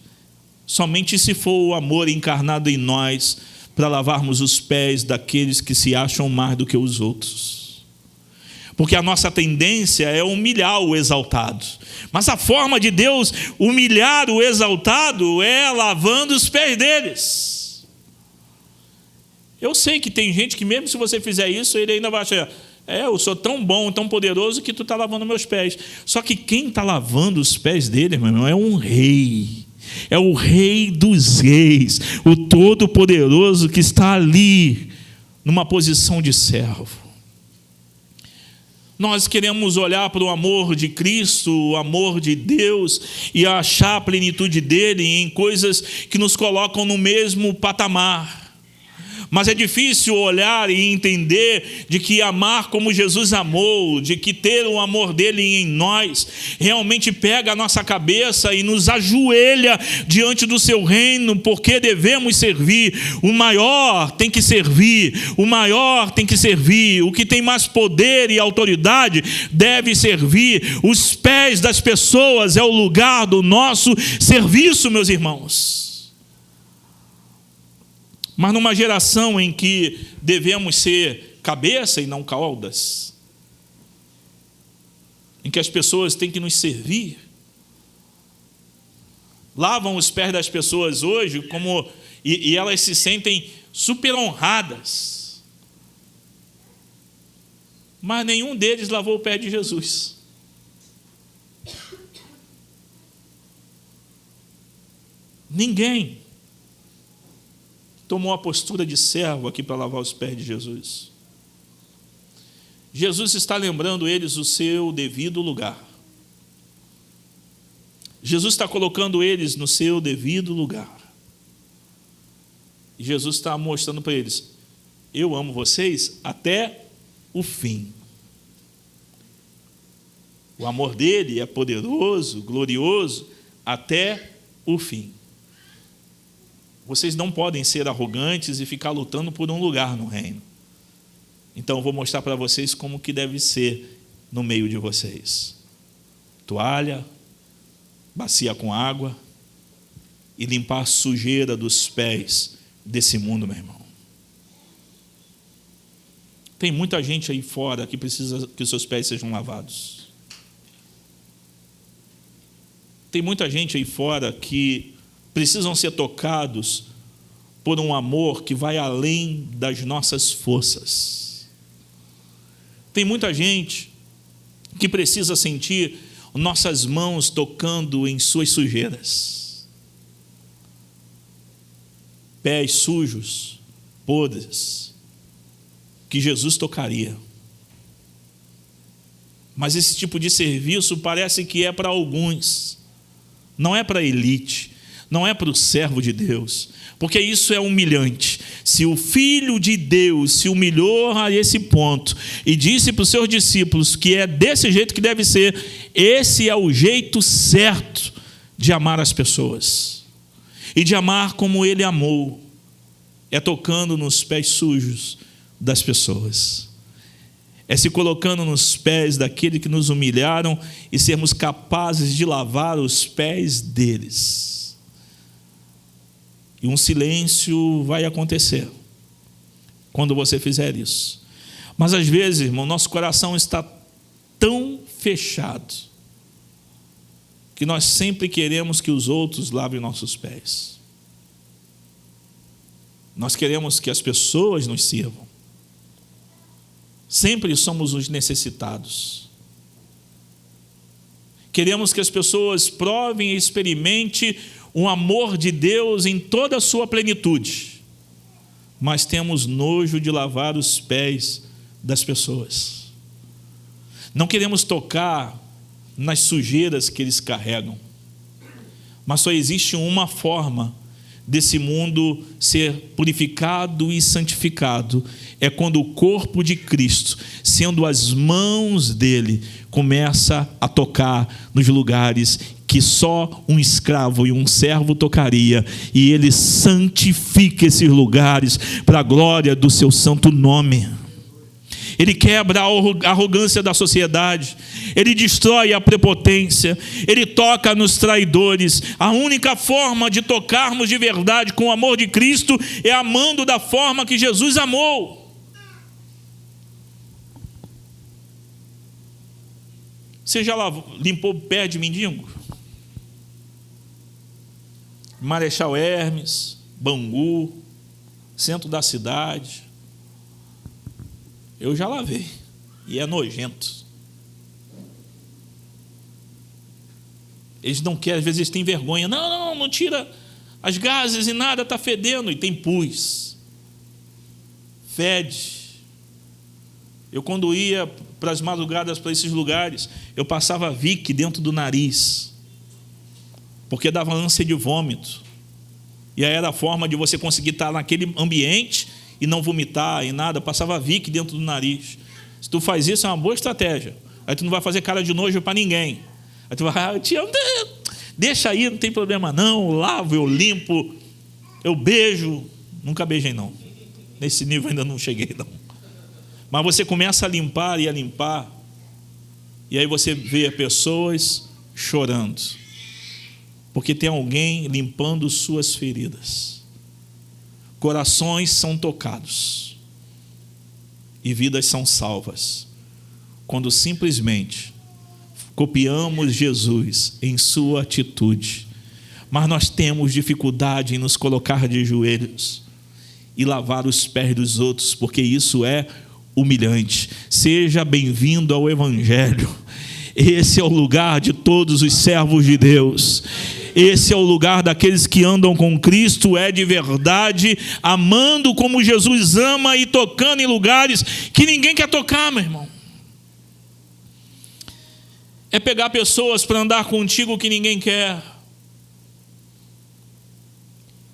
somente se for o amor encarnado em nós, para lavarmos os pés daqueles que se acham mais do que os outros. Porque a nossa tendência é humilhar o exaltado. Mas a forma de Deus humilhar o exaltado é lavando os pés deles. Eu sei que tem gente que mesmo se você fizer isso, ele ainda vai achar, eu sou tão bom, tão poderoso que tu está lavando meus pés. Só que quem está lavando os pés dele, meu irmão, é um rei. É o Rei dos Reis, o Todo-Poderoso que está ali, numa posição de servo. Nós queremos olhar para o amor de Cristo, o amor de Deus, e achar a plenitude dele em coisas que nos colocam no mesmo patamar. Mas é difícil olhar e entender de que amar como Jesus amou, de que ter o amor dele em nós, realmente pega a nossa cabeça e nos ajoelha diante do seu reino, porque devemos servir. O maior tem que servir, o maior tem que servir, o que tem mais poder e autoridade deve servir. Os pés das pessoas é o lugar do nosso serviço, meus irmãos. Mas numa geração em que devemos ser cabeça e não caudas, em que as pessoas têm que nos servir, lavam os pés das pessoas hoje e elas se sentem super honradas, mas nenhum deles lavou o pé de Jesus. Ninguém tomou a postura de servo aqui para lavar os pés de Jesus. Jesus está lembrando eles o seu devido lugar. Jesus está colocando eles no seu devido lugar. E Jesus está mostrando para eles, eu amo vocês até o fim. O amor dele é poderoso, glorioso, até o fim. Vocês não podem ser arrogantes e ficar lutando por um lugar no reino. Então eu vou mostrar para vocês como que deve ser no meio de vocês. Toalha, bacia com água e limpar a sujeira dos pés desse mundo, meu irmão. Tem muita gente aí fora que precisa que os seus pés sejam lavados. Tem muita gente aí fora que precisam ser tocados por um amor que vai além das nossas forças. Tem muita gente que precisa sentir nossas mãos tocando em suas sujeiras. Pés sujos, podres, que Jesus tocaria. Mas esse tipo de serviço parece que é para alguns, não é para a elite. Não é para o servo de Deus, porque isso é humilhante. Se o Filho de Deus se humilhou a esse ponto e disse para os seus discípulos que é desse jeito que deve ser, esse é o jeito certo de amar as pessoas e de amar como ele amou, é tocando nos pés sujos das pessoas, é se colocando nos pés daqueles que nos humilharam e sermos capazes de lavar os pés deles. E um silêncio vai acontecer quando você fizer isso. Mas às vezes, irmão, nosso coração está tão fechado que nós sempre queremos que os outros lavem nossos pés. Nós queremos que as pessoas nos sirvam. Sempre somos os necessitados. Queremos que as pessoas provem e experimentem o amor de Deus em toda a sua plenitude, mas temos nojo de lavar os pés das pessoas. Não queremos tocar nas sujeiras que eles carregam, mas só existe uma forma desse mundo ser purificado e santificado é quando o corpo de Cristo, sendo as mãos dele, começa a tocar nos lugares que só um escravo e um servo tocaria, e ele santifica esses lugares para a glória do seu santo nome. Ele quebra a arrogância da sociedade, ele destrói a prepotência, ele toca nos traidores. A única forma de tocarmos de verdade com o amor de Cristo é amando da forma que Jesus amou. Você já limpou o pé de mendigo? Marechal Hermes, Bangu, centro da cidade. Eu já lavei, e é nojento. Eles não querem, às vezes eles têm vergonha. Não tira as gases e nada, está fedendo. E tem pus, fede. Eu, quando ia para as madrugadas, para esses lugares, eu passava Vic dentro do nariz, porque dava ânsia de vômito. E aí era a forma de você conseguir estar naquele ambiente e não vomitar e nada. Passava Vic dentro do nariz. Se tu faz isso, é uma boa estratégia. Aí tu não vai fazer cara de nojo para ninguém. Aí tu vai, eu te amo, deixa aí, não tem problema não, eu lavo, eu limpo, eu beijo. Nunca beijei não, nesse nível ainda não cheguei não. Mas você começa a limpar, e aí você vê pessoas chorando, porque tem alguém limpando suas feridas. Corações são tocados e vidas são salvas quando simplesmente copiamos Jesus em sua atitude. Mas nós temos dificuldade em nos colocar de joelhos e lavar os pés dos outros, porque isso é humilhante. Seja bem-vindo ao Evangelho. Esse é o lugar de todos os servos de Deus. Esse é o lugar daqueles que andam com Cristo, é de verdade, amando como Jesus ama e tocando em lugares que ninguém quer tocar, meu irmão. É pegar pessoas para andar contigo que ninguém quer.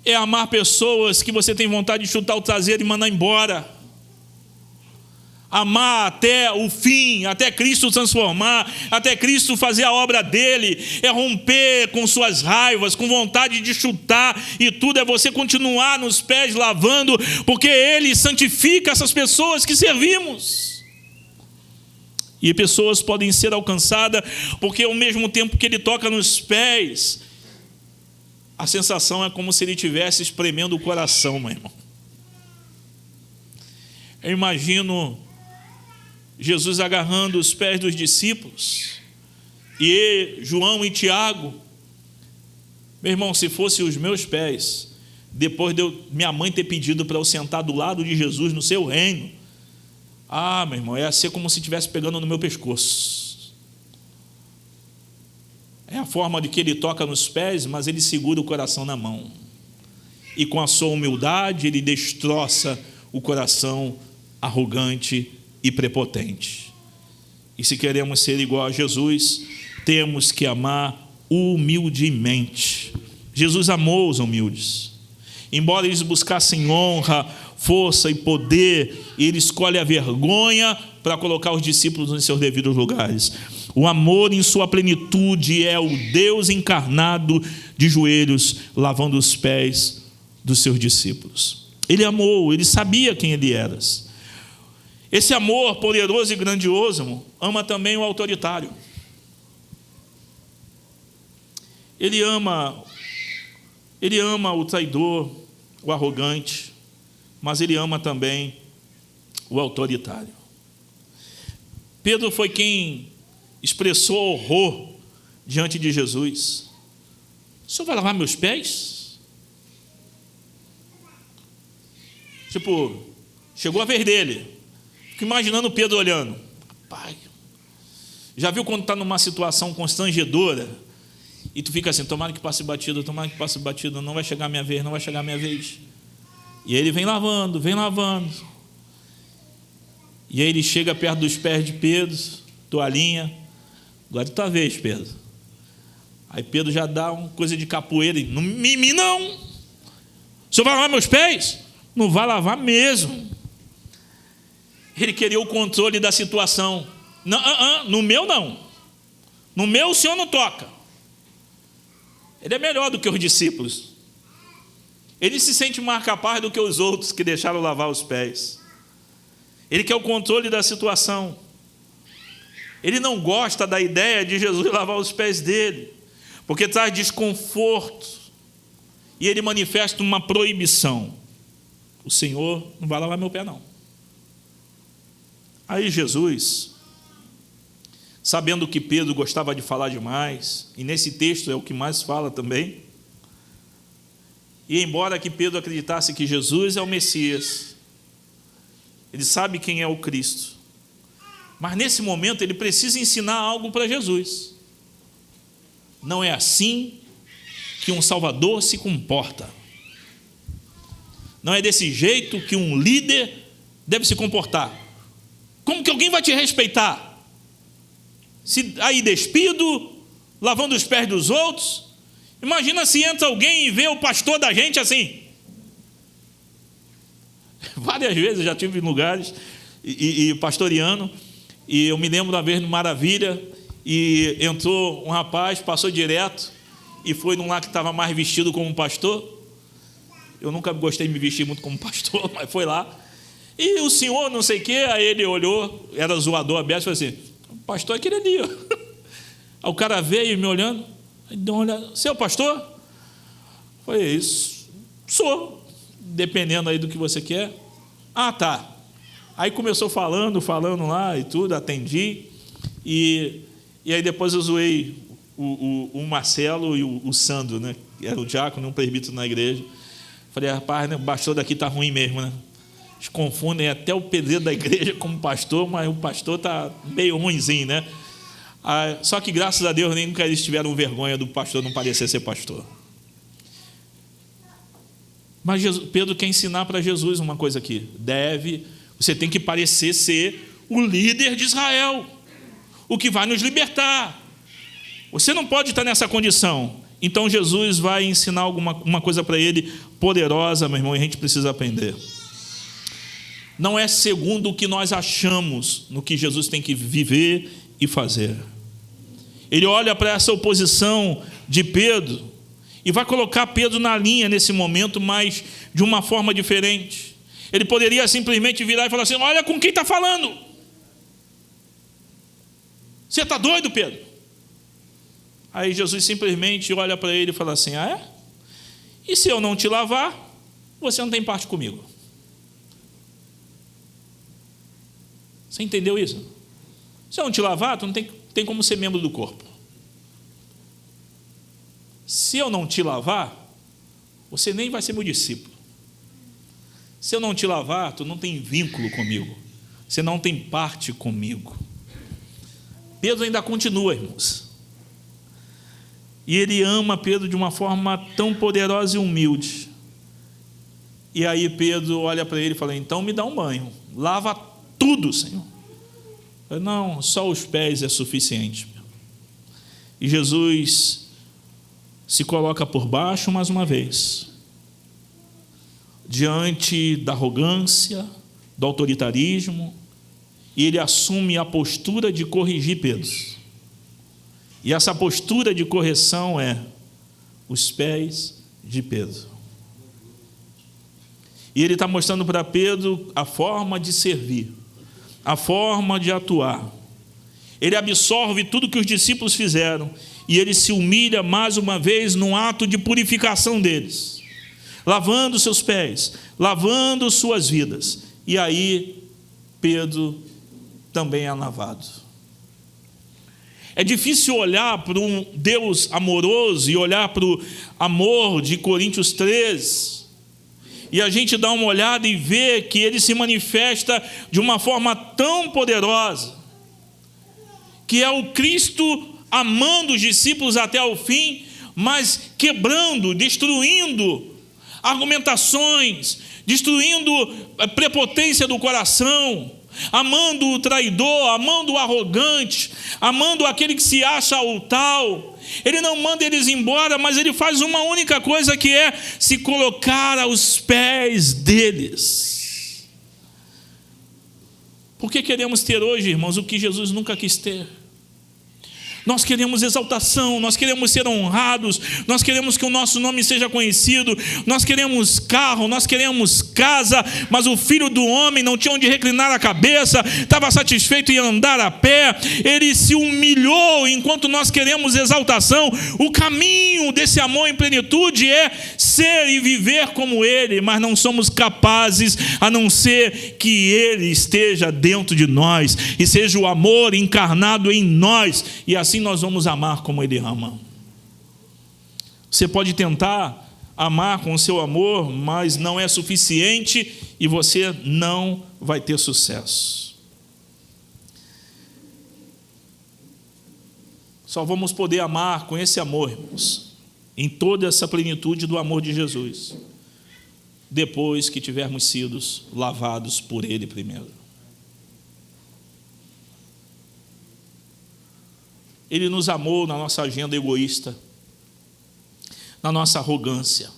É amar pessoas que você tem vontade de chutar o traseiro e mandar embora. Amar até o fim, até Cristo transformar, até Cristo fazer a obra dele. É romper com suas raivas, com vontade de chutar e tudo. É você continuar nos pés lavando, porque ele santifica essas pessoas que servimos. E pessoas podem ser alcançadas, porque ao mesmo tempo que ele toca nos pés, a sensação é como se ele estivesse espremendo o coração, meu irmão. Eu imagino Jesus agarrando os pés dos discípulos, e João e Tiago. Meu irmão, se fossem os meus pés, depois de minha mãe ter pedido para eu sentar do lado de Jesus no seu reino, meu irmão, ia ser como se estivesse pegando no meu pescoço. É a forma de que ele toca nos pés, mas ele segura o coração na mão, e com a sua humildade ele destroça o coração arrogante e prepotente. E se queremos ser igual a Jesus, temos que amar humildemente. Jesus amou os humildes. Embora eles buscassem honra, força e poder, ele escolhe a vergonha para colocar os discípulos em seus devidos lugares. O amor em sua plenitude é o Deus encarnado de joelhos, lavando os pés dos seus discípulos. Ele amou, ele sabia quem ele era. Esse amor poderoso e grandioso, irmão, ama também o autoritário. Ele ama o traidor, o arrogante, mas ele ama também o autoritário. Pedro foi quem expressou horror diante de Jesus. O senhor vai lavar meus pés? Chegou a vez dele. Fico imaginando Pedro olhando. Pai, já viu quando está numa situação constrangedora e tu fica assim, tomara que passe batido, não vai chegar a minha vez. E aí ele vem lavando. E aí ele chega perto dos pés de Pedro, toalhinha. Agora é tua vez, Pedro. Aí Pedro já dá uma coisa de capoeira. Não, mimi não. O senhor vai lavar meus pés? Não vai lavar mesmo. Ele queria o controle da situação. Não, no meu não. No meu o senhor não toca. Ele é melhor do que os discípulos. Ele se sente mais capaz do que os outros que deixaram lavar os pés. Ele quer o controle da situação. Ele não gosta da ideia de Jesus lavar os pés dele, porque traz desconforto. E ele manifesta uma proibição. O Senhor não vai lavar meu pé, não. Aí Jesus, sabendo que Pedro gostava de falar demais, e nesse texto é o que mais fala também, e embora que Pedro acreditasse que Jesus é o Messias, ele sabe quem é o Cristo, mas nesse momento ele precisa ensinar algo para Jesus. Não é assim que um Salvador se comporta. Não é desse jeito que um líder deve se comportar. Como que alguém vai te respeitar? Se aí despido, lavando os pés dos outros. Imagina se entra alguém e vê o pastor da gente assim. Várias vezes eu já tive em lugares e pastoreando, e eu me lembro uma vez no Maravilha, e entrou um rapaz, passou direto e foi num lá que estava mais vestido como pastor. Eu nunca gostei de me vestir muito como pastor, mas foi lá. E o senhor não sei o quê, aí ele olhou, era zoador aberto, e falou assim: o pastor é aquele ali, ó. Aí o cara veio me olhando, deu uma olhada: você é o pastor? Foi isso, sou, dependendo aí do que você quer. Ah, tá. Aí começou falando lá e tudo, atendi, e aí depois eu zoei o Marcelo e o Sandro, né? Era o diácono, um presbítero na igreja. Falei: rapaz, né, o pastor daqui está ruim mesmo, né? Eles confundem até o pedreiro da igreja como pastor, mas o pastor está meio ruinzinho, né? Só que graças a Deus nunca eles tiveram vergonha do pastor não parecer ser pastor. Mas Pedro quer ensinar para Jesus uma coisa aqui: você tem que parecer ser o líder de Israel, o que vai nos libertar. Você não pode estar nessa condição. Então Jesus vai ensinar uma coisa para ele poderosa, meu irmão, e a gente precisa aprender. Não é segundo o que nós achamos no que Jesus tem que viver e fazer. Ele olha para essa oposição de Pedro e vai colocar Pedro na linha nesse momento, mas de uma forma diferente. Ele poderia simplesmente virar e falar assim: olha com quem está falando. Você está doido, Pedro? Aí Jesus simplesmente olha para ele e fala assim: ah, é? E se eu não te lavar, você não tem parte comigo. Você entendeu isso? Se eu não te lavar, tu não tem como ser membro do corpo. Se eu não te lavar, você nem vai ser meu discípulo. Se eu não te lavar, tu não tem vínculo comigo. Você não tem parte comigo. Pedro ainda continua, irmãos. E ele ama Pedro de uma forma tão poderosa e humilde. E aí Pedro olha para ele e fala: então me dá um banho. Lava tudo, Senhor. Não, só os pés é suficiente. E Jesus se coloca por baixo mais uma vez, diante da arrogância, do autoritarismo, e ele assume a postura de corrigir Pedro. E essa postura de correção é os pés de Pedro. E ele está mostrando para Pedro a forma de servir, a forma de atuar. Ele absorve tudo que os discípulos fizeram e ele se humilha mais uma vez num ato de purificação deles, lavando seus pés, lavando suas vidas. E aí Pedro também é lavado. É difícil olhar para um Deus amoroso e olhar para o amor de Coríntios 13 e a gente dá uma olhada e vê que ele se manifesta de uma forma tão poderosa, que é o Cristo amando os discípulos até o fim, mas quebrando, destruindo argumentações, destruindo a prepotência do coração, amando o traidor, amando o arrogante, amando aquele que se acha o tal. Ele não manda eles embora, mas ele faz uma única coisa, que é se colocar aos pés deles. Porque queremos ter hoje, irmãos, o que Jesus nunca quis ter. Nós queremos exaltação, nós queremos ser honrados, nós queremos que o nosso nome seja conhecido, nós queremos carro, nós queremos casa, mas o Filho do Homem não tinha onde reclinar a cabeça, estava satisfeito em andar a pé, ele se humilhou. Enquanto nós queremos exaltação, o caminho desse amor em plenitude é ser e viver como ele, mas não somos capazes, a não ser que ele esteja dentro de nós e seja o amor encarnado em nós, e assim nós vamos amar como ele ama. Você pode tentar amar com o seu amor, mas não é suficiente e você não vai ter sucesso. Só vamos poder amar com esse amor, irmãos, em toda essa plenitude do amor de Jesus, depois que tivermos sido lavados por ele primeiro. Ele nos amou na nossa agenda egoísta, na nossa arrogância,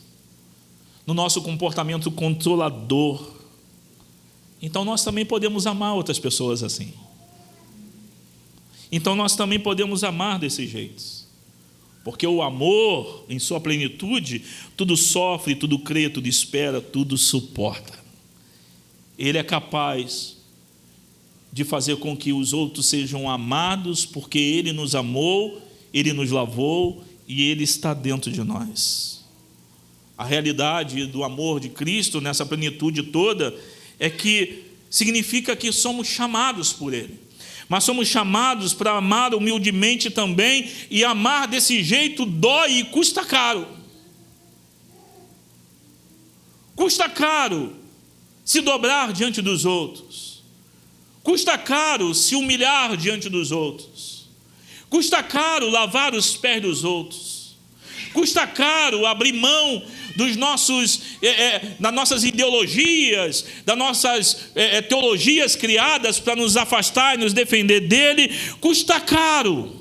no nosso comportamento controlador. Então nós também podemos amar outras pessoas assim. Então nós também podemos amar desse jeito. Porque o amor, em sua plenitude, tudo sofre, tudo crê, tudo espera, tudo suporta. Ele é capaz de fazer com que os outros sejam amados, porque ele nos amou, ele nos lavou e ele está dentro de nós. A realidade do amor de Cristo, nessa plenitude toda, é que significa que somos chamados por ele, mas somos chamados para amar humildemente também, e amar desse jeito dói e custa caro. Custa caro se dobrar diante dos outros. Custa caro se humilhar diante dos outros. Custa caro lavar os pés dos outros. Custa caro abrir mão das nossas ideologias, das nossas teologias criadas para nos afastar e nos defender dele. Custa caro,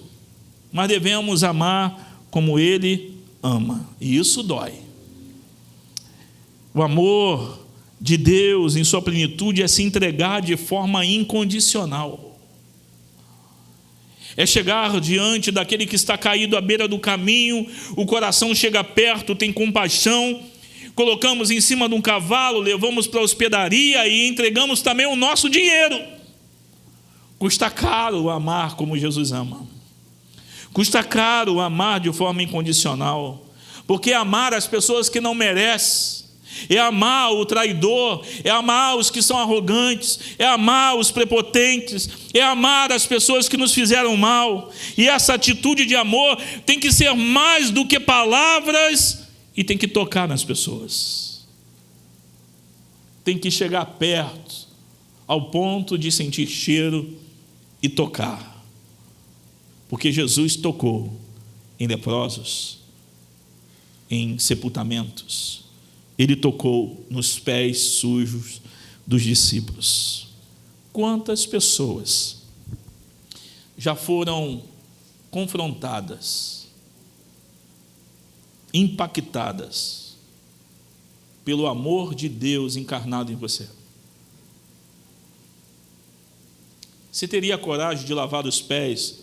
mas devemos amar como ele ama, e isso dói. O amor de Deus em sua plenitude é se entregar de forma incondicional. É chegar diante daquele que está caído à beira do caminho, o coração chega perto, tem compaixão, colocamos em cima de um cavalo, levamos para a hospedaria e entregamos também o nosso dinheiro. Custa caro amar como Jesus ama. Custa caro amar de forma incondicional, porque amar as pessoas que não merecem, é amar o traidor, é amar os que são arrogantes, é amar os prepotentes, é amar as pessoas que nos fizeram mal. E essa atitude de amor tem que ser mais do que palavras e tem que tocar nas pessoas. Tem que chegar perto, ao ponto de sentir cheiro e tocar. Porque Jesus tocou em leprosos, em sepultamentos. Ele tocou nos pés sujos dos discípulos. Quantas pessoas já foram confrontadas, impactadas pelo amor de Deus encarnado em você? Você teria a coragem de lavar os pés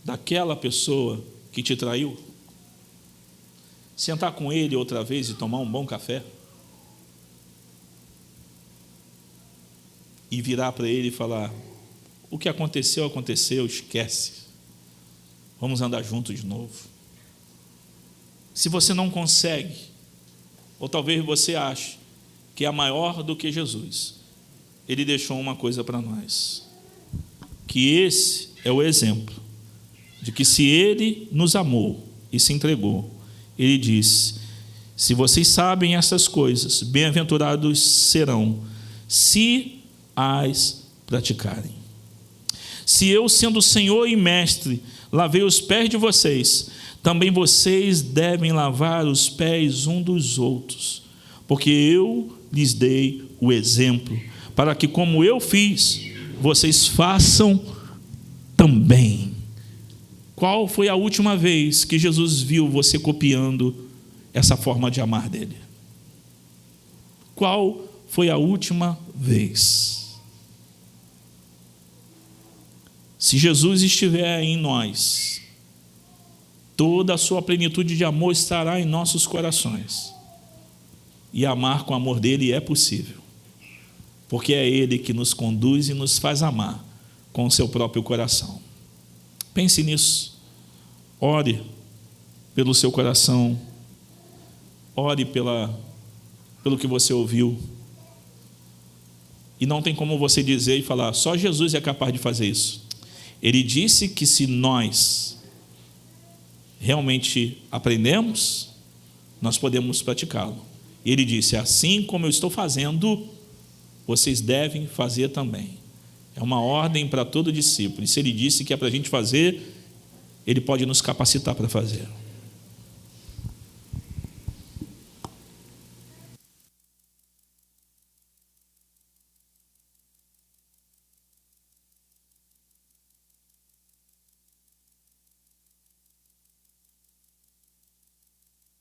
daquela pessoa que te traiu? Sentar com ele outra vez e tomar um bom café? E virar para ele e falar: o que aconteceu, aconteceu, esquece. Vamos andar juntos de novo. Se você não consegue, ou talvez você ache que é maior do que Jesus, ele deixou uma coisa para nós, que esse é o exemplo de que se ele nos amou e se entregou, ele disse: se vocês sabem essas coisas, bem-aventurados serão se as praticarem. Se eu, sendo Senhor e Mestre, lavei os pés de vocês, também vocês devem lavar os pés um dos outros, porque eu lhes dei o exemplo, para que, como eu fiz, vocês façam também. Qual foi a última vez que Jesus viu você copiando essa forma de amar dele? Qual foi a última vez? Se Jesus estiver em nós, toda a sua plenitude de amor estará em nossos corações. E amar com o amor dele é possível, porque é ele que nos conduz e nos faz amar com o seu próprio coração. Pense nisso. Ore pelo seu coração. Ore pelo que você ouviu. E não tem como você dizer e falar, só Jesus é capaz de fazer isso. Ele disse que se nós realmente aprendemos, nós podemos praticá-lo. E ele disse, assim como eu estou fazendo, vocês devem fazer também. É uma ordem para todo discípulo. E se ele disse que é para a gente fazer, ele pode nos capacitar para fazer.